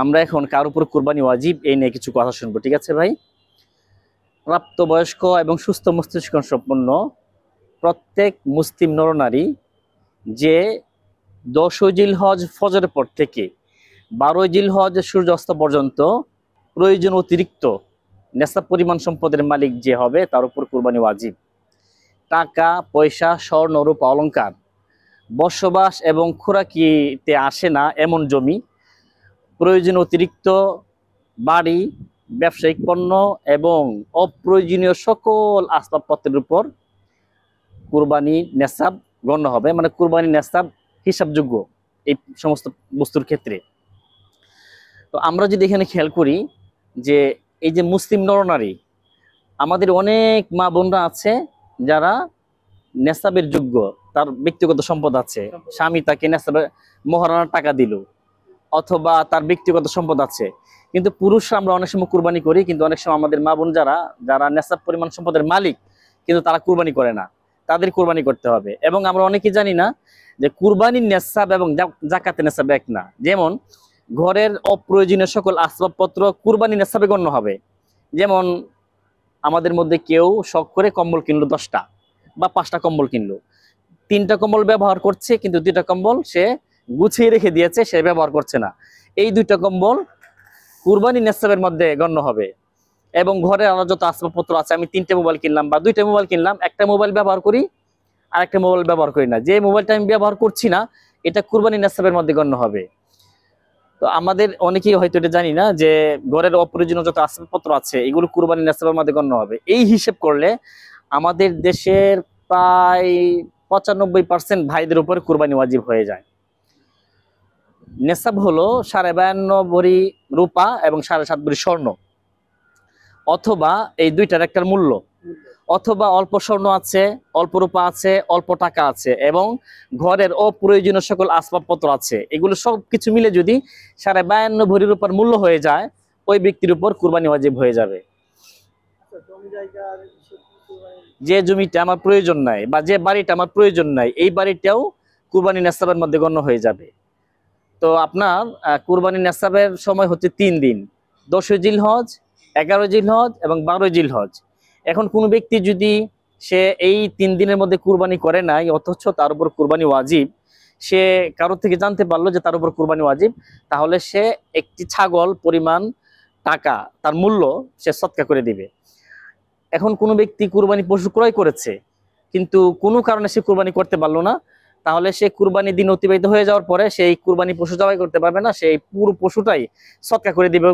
আমরা এখন কার উপর কুরবানি ওয়াজিব এই নিয়ে কিছু কথা শুনবো, ঠিক আছে ভাই? প্রাপ্তবয়স্ক এবং সুস্থ মস্তিষ্ক সম্পন্ন প্রত্যেক মুসলিম নরনারী যে 10 জিলহজ ফজরের পর থেকে 12 জিলহজ সূর্যাস্ত পর্যন্ত প্রয়োজন অতিরিক্ত নেশাব পরিমাণ সম্পদের মালিক যে হবে তার উপর কুরবানি ওয়াজিব। টাকা পয়সা স্বর্ণ রূপা অলংকার বসবাস এবং খোরাকিতে আসে না এমন জমি, প্রয়োজন অতিরিক্ত বাড়ি, ব্যবসায়িক পণ্য এবং অপ্রয়োজনীয় সকল আসবাবপত্রের উপর কুরবানি নেশাব গণ্য হবে, মানে কুরবানি নেশাব হিসাবযোগ্য এই সমস্ত বস্তুর ক্ষেত্রে। তো আমরা যদি এখানে খেয়াল করি যে এই যে মুসলিম নরনারী, আমাদের অনেক মা বোনরা আছে যারা নেশাবের যোগ্য, তার ব্যক্তিগত সম্পদ আছে, স্বামী তাকে নেশাবের মহারণার টাকা দিল, অথবা তার ব্যক্তিগত সম্পদ আছে, কিন্তু পুরুষরা আমরা অনেক সময় কুরবানি করি, কিন্তু অনেক সময় আমাদের মা বোন যারা যারা নেশাব পরিমাণ সম্পদের মালিক কিন্তু তারা কুরবানি করে না, তাদের কুরবানি করতে হবে। এবং আমরা অনেকেই জানি না যে কুরবানির নেশাব এবং জাকাতের নেশাব এক না। যেমন ঘরের অপ্রয়োজনীয় সকল আসবাবপত্র কুরবানি নেশাবে গণ্য হবে। যেমন আমাদের মধ্যে কেউ শখ করে কম্বল কিনলো 10টা বা 5টা কম্বল কিনলো, 3টা কম্বল ব্যবহার করছে কিন্তু 2টা কম্বল সে গুছিয়ে রেখে দিয়েছে, সে ব্যবহার করছে না। এই 2টা কম্বল কুরবানি নেশাবের মধ্যে গণ্য হবে। এবং ঘরে আরো যত আসবাবপত্র আছে, আমি 3টে মোবাইল কিনলাম বা 2টা মোবাইল কিনলাম, একটা মোবাইল ব্যবহার করি আর একটা মোবাইল ব্যবহার করি না, যে মোবাইলটা আমি ব্যবহার করছি না এটা কুরবানি নেশাবের মধ্যে গণ্য হবে। তো আমাদের অনেকেই হয়তো এটা জানি না যে ঘরের অপ্রয়োজনীয় যত আসবাবপত্র আছে এগুলো কুরবানি নেশাবের মধ্যে গণ্য হবে। এই হিসেব করলে আমাদের দেশের প্রায় 95% ভাইদের উপর কুরবানি ওয়াজিব হয়ে যায়। নেশাব হলো 52.5 ভরি রূপা এবং 7.5 ভরি স্বর্ণ, অথবা এই দুইটার একটার মূল্য, অথবা অল্প স্বর্ণ আছে, অল্প রূপা আছে, অল্প টাকা আছে এবং ঘরের অপ্রয়োজনীয় সকল আসবাবপত্র আছে, এগুলো সবকিছু মিলে যদি 52.5 ভরি রূপার মূল্য হয়ে যায়, ওই ব্যক্তির উপর কুরবানি ওয়াজিব হয়ে যাবে। যে জমিটা আমার প্রয়োজন নাই বা যে বাড়িটা আমার প্রয়োজন নাই, এই বাড়িটাও কুরবানি নেশাবের মধ্যে গণ্য হয়ে যাবে। তো আপনার কুরবানি নেশাবের সময় হচ্ছে 3 দিন, 10 জিলহজ, 11 জিলহজ এবং 12 জিলহজ। এখন কোনো ব্যক্তি যদি সে এই 3 দিনের মধ্যে কুরবানি করে নাই অথচ তার উপর কুরবানি ওয়াজিব, সে কারো থেকে জানতে পারলো যে তার উপর কুরবানি ওয়াজিব, তাহলে সে একটি ছাগল পরিমাণ টাকা তার মূল্য সে সদকা করে দিবে। এখন কোনো ব্যক্তি কুরবানি পশু ক্রয় করেছে কিন্তু কোনো কারণে সে কুরবানি করতে পারলো না, তাহলে সে কুরবানি দিন অতিবাহিত হয়ে যাওয়ার পরে সেই কুরবানি পশু জবাই করতে পারবে না, সেই পুরো পশুটাই সদকা করে দিবে।